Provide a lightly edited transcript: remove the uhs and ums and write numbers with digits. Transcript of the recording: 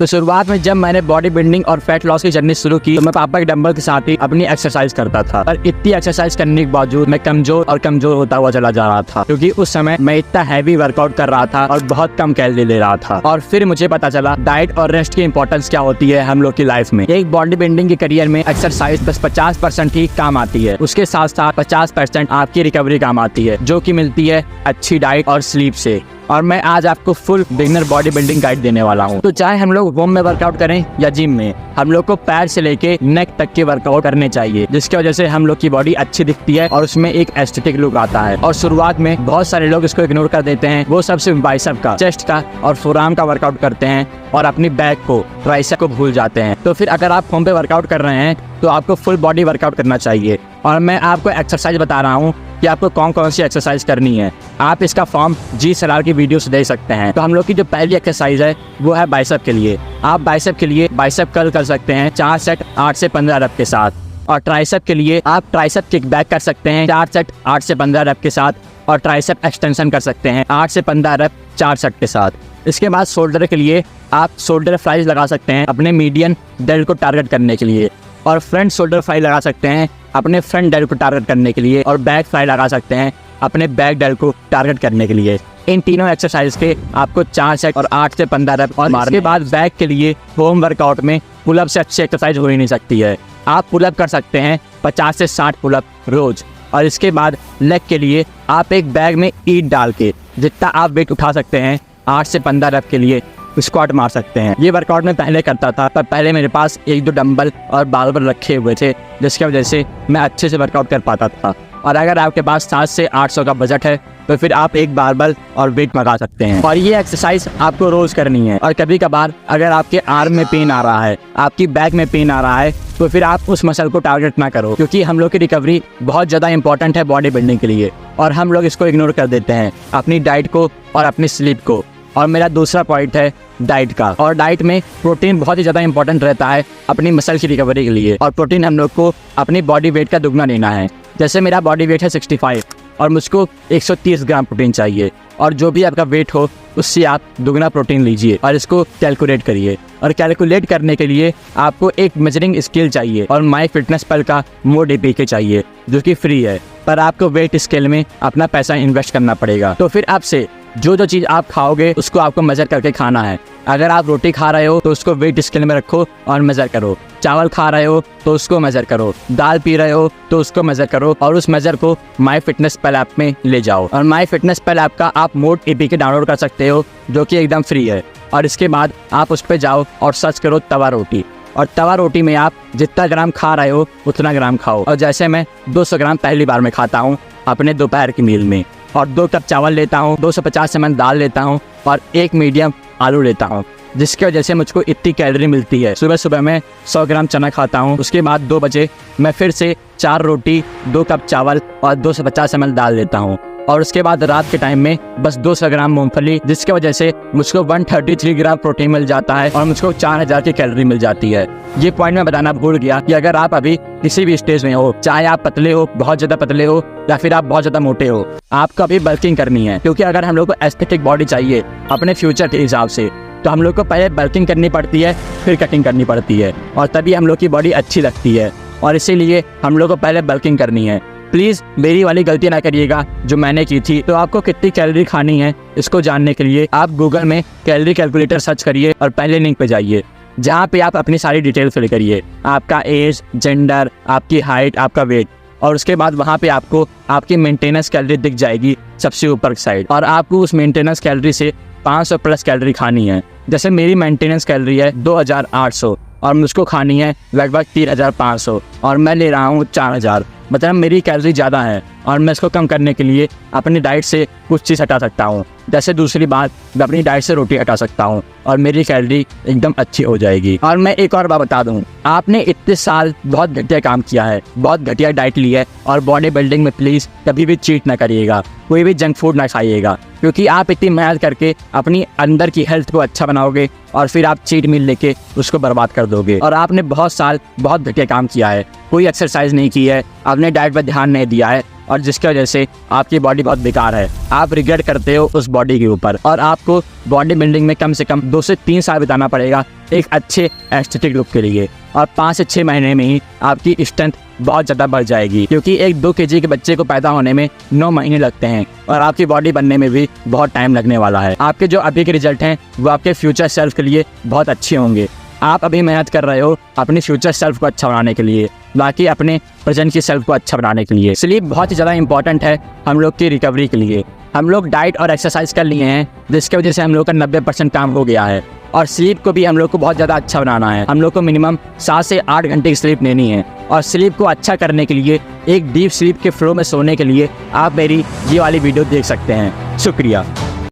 तो शुरुआत में जब मैंने बॉडी बिल्डिंग और फैट लॉस की जर्नी शुरू की तो मैं पापा के डंबल के साथ ही अपनी एक्सरसाइज करता था। पर इतनी एक्सरसाइज करने के बावजूद मैं कमजोर होता हुआ चला जा रहा था, क्योंकि उस समय मैं इतना हैवी वर्कआउट कर रहा था और बहुत कम कैलोरी ले रहा था। और फिर मुझे पता चला डाइट और रेस्ट की इंपॉर्टेंस क्या होती है हम लोग की लाइफ में। एक बॉडी बिल्डिंग के करियर में एक्सरसाइज बस 50% ही काम आती है, उसके साथ साथ 50% आपकी रिकवरी काम आती है, जो की मिलती है अच्छी डाइट और स्लीप से। और मैं आज आपको full beginner body building guide देने वाला हूँ। तो चाहे हम लोग होम में वर्कआउट करें या जिम में, हम लोग को पैर से लेके नेक तक के वर्कआउट करने चाहिए, जिसकी वजह से हम लोग की बॉडी अच्छी दिखती है और उसमें एक एस्थेटिक लुक आता है। और शुरुआत में बहुत सारे लोग इसको इग्नोर कर देते हैं, वो सब सिर्फ बाइसेप का, चेस्ट का और फोरआर्म का वर्कआउट करते हैं और अपनी बैक को, ट्राइसेप को भूल जाते हैं। तो फिर अगर आप होम पे वर्कआउट कर रहे हैं तो आपको फुल बॉडी वर्कआउट करना चाहिए। और मैं आपको एक्सरसाइज बता रहा हूँ कि आपको कौन कौन सी एक्सरसाइज करनी है। आप इसका फॉर्म जी सलार की वीडियो से देख सकते हैं। तो हम लोग की जो पहली एक्सरसाइज है वो है बाइसेप के लिए। आप बाइसेप के लिए बाइसेप कर्ल कर सकते हैं 4 सेट 8 से 15 रप के साथ। और ट्राइसेप के लिए आप ट्राइसेप किक बैक कर सकते हैं 4 सेट 8 से 15 रप के साथ। और ट्राइसेप एक्सटेंशन कर सकते हैं 8 से 15 रप 4 सेट के साथ। इसके बाद शोल्डर के लिए आप शोल्डर फ्लाइज लगा सकते हैं अपने मीडियन डेल्ट को टारगेट करने के लिए। और फ्रंट शोल्डर फ्लाई लगा सकते हैं अपने फ्रंट डेल्ट को टारगेट करने के लिए। और बैक फ्लाई लगा सकते हैं अपने बैक डेल्ट को टारगेट करने के लिए। इन तीनों एक्सरसाइज के आपको 4 सेट और 8 से 15 रप और इसके बाद बैक के लिए होम वर्कआउट में पुलअप से अच्छी एक्सरसाइज हो ही नहीं सकती है। आप पुलअप कर सकते हैं 50 से 60 पुलअप रोज। और इसके बाद लेग के लिए आप एक बैग में ईंट डाल के जितना आप वेट उठा सकते हैं 8 से 15 रप के लिए स्क्वाट मार सकते हैं। ये वर्कआउट मैं पहले करता था, पर पहले मेरे पास 1-2 डंबल और बारबल रखे हुए थे, जिसकी वजह से मैं अच्छे से वर्कआउट कर पाता था। और अगर आपके पास 700 से 800 का बजट है तो फिर आप एक बारबल और वेट मंगा सकते हैं। और ये एक्सरसाइज आपको रोज करनी है। और कभी कभार अगर आपके आर्म में पेन आ रहा है, आपकी बैक में पेन आ रहा है, तो फिर आप उस मसल को टारगेट ना करो, क्योंकि हम लोग की रिकवरी बहुत ज़्यादा इंपॉर्टेंट है बॉडी बिल्डिंग के लिए। और हम लोग इसको इग्नोर कर देते हैं, अपनी डाइट को और अपनी स्लीप को। और मेरा दूसरा पॉइंट है डाइट का। और डाइट में प्रोटीन बहुत ही ज़्यादा इंपॉर्टेंट रहता है अपनी मसल की रिकवरी के लिए। और प्रोटीन हम लोग को अपनी बॉडी वेट का दुगना लेना है। जैसे मेरा बॉडी वेट है 65 और मुझको 130 ग्राम प्रोटीन चाहिए। और जो भी आपका वेट हो उससे आप दुगना प्रोटीन लीजिए और इसको कैलकुलेट करिए। और कैलकुलेट करने के लिए आपको एक मेजरिंग स्केल चाहिए और MyFitnessPal का मोड APK चाहिए, जो कि फ्री है, पर आपको वेट स्केल में अपना पैसा इन्वेस्ट करना पड़ेगा। तो फिर आपसे जो चीज़ आप खाओगे उसको आपको मेजर करके खाना है। अगर आप रोटी खा रहे हो तो उसको वेट स्केल में रखो और मेजर करो। चावल खा रहे हो तो उसको मेजर करो। दाल पी रहे हो तो उसको मेजर करो और उस मेजर को MyFitnessPal ऐप में ले जाओ। और MyFitnessPal ऐप का आप मोड APK डाउनलोड कर सकते हो, जो कि एकदम फ्री है। और इसके बाद आप उस पर जाओ और सर्च करो तवा रोटी। और तवा रोटी में आप जितना ग्राम खा रहे हो उतना ग्राम खाओ। और जैसे मैं 200 ग्राम पहली बार में खाता हूँ अपने दोपहर की मील में, और 2 कप चावल लेता हूँ, 250 ml दाल लेता हूँ और 1 मीडियम आलू लेता हूँ, जिसकी वजह से मुझको इतनी कैलोरी मिलती है। सुबह सुबह मैं 100 ग्राम चना खाता हूँ। उसके बाद 2 बजे मैं फिर से 4 रोटी, 2 कप चावल और 250 ml दाल लेता हूँ। और उसके बाद रात के टाइम में बस 200 ग्राम मूंगफली, जिसकी वजह से मुझको 133 ग्राम प्रोटीन मिल जाता है और मुझको 4000 की कैलोरी मिल जाती है। ये पॉइंट मैं बताना भूल गया कि अगर आप अभी किसी भी स्टेज में हो, चाहे आप पतले हो, बहुत ज़्यादा पतले हो, या फिर आप बहुत ज़्यादा मोटे हो, आपको अभी बल्किंग करनी है। क्योंकि अगर हम लोग को एस्थेटिक बॉडी चाहिए अपने फ्यूचर के हिसाब से, तो हम लोग को पहले बल्किंग करनी पड़ती है, फिर कटिंग करनी पड़ती है, और तभी हम लोग की बॉडी अच्छी लगती है। और इसीलिए हम लोग को पहले बल्किंग करनी है। प्लीज़ मेरी वाली गलती ना करिएगा जो मैंने की थी। तो आपको कितनी कैलोरी खानी है इसको जानने के लिए आप गूगल में कैलोरी कैलकुलेटर सर्च करिए और पहले लिंक पे जाइए, जहाँ पे आप अपनी सारी डिटेल फिल करिए, आपका एज, जेंडर, आपकी हाइट, आपका वेट। और उसके बाद वहाँ पे आपको आपकी मेंटेनेंस कैलोरी दिख जाएगी सबसे ऊपर साइड। और आपको उस मेंटेनेंस कैलोरी से 500 प्लस कैलोरी खानी है। जैसे मेरी मेंटेनेंस कैलोरी है 2800 और मुझको खानी है लगभग 3500 और मैं ले रहा हूँ 4000, मतलब मेरी कैलोरी ज़्यादा है। और मैं इसको कम करने के लिए अपनी डाइट से कुछ चीज़ हटा सकता हूँ। जैसे दूसरी बात, मैं अपनी डाइट से रोटी हटा सकता हूँ और मेरी कैलोरी एकदम अच्छी हो जाएगी। और मैं एक और बात बता दूँ, आपने इतने साल बहुत घटिया काम किया है, बहुत घटिया डाइट ली है, और बॉडी बिल्डिंग में प्लीज़ कभी भी चीट ना करिएगा, कोई भी जंक फूड ना खाइएगा, क्योंकि आप इतनी मेहनत करके अपनी अंदर की हेल्थ को अच्छा बनाओगे और फिर आप चीट मील लेके उसको बर्बाद कर दोगे। और आपने बहुत साल बहुत घटिया काम किया है, कोई एक्सरसाइज नहीं की है, आपने डाइट पर ध्यान नहीं दिया है, और जिसकी वजह से आपकी बॉडी बहुत बेकार है। आप रिग्रेट करते हो उस बॉडी के ऊपर और आपको बॉडी बिल्डिंग में कम से कम 2 से 3 साल बिताना पड़ेगा एक अच्छे एस्थेटिक लुक के लिए, और 5 से 6 महीने में ही आपकी स्ट्रेंथ बहुत ज़्यादा बढ़ जाएगी, क्योंकि एक 2 kg के बच्चे को पैदा होने में 9 महीने लगते हैं और आपकी बॉडी बनने में भी बहुत टाइम लगने वाला है। आपके जो अभी के रिजल्ट हैं वो आपके फ्यूचर सेल्फ के लिए बहुत अच्छे होंगे। आप अभी मेहनत कर रहे हो अपनी फ्यूचर सेल्फ को अच्छा बनाने के लिए, बाकी अपने प्रेजेंट की सेल्फ को अच्छा बनाने के लिए। स्लीप बहुत ही ज़्यादा इंपॉर्टेंट है हम लोग की रिकवरी के लिए। हम लोग डाइट और एक्सरसाइज कर लिए हैं जिसकी वजह से हम लोग का 90% काम हो गया है, और स्लीप को भी हम लोग को बहुत ज़्यादा अच्छा बनाना है। हम लोग को मिनिमम 7 से 8 घंटे की स्लीप लेनी है, और स्लीप को अच्छा करने के लिए, एक डीप स्लीप के फ्लो में सोने के लिए आप मेरी ये वाली वीडियो देख सकते हैं। शुक्रिया।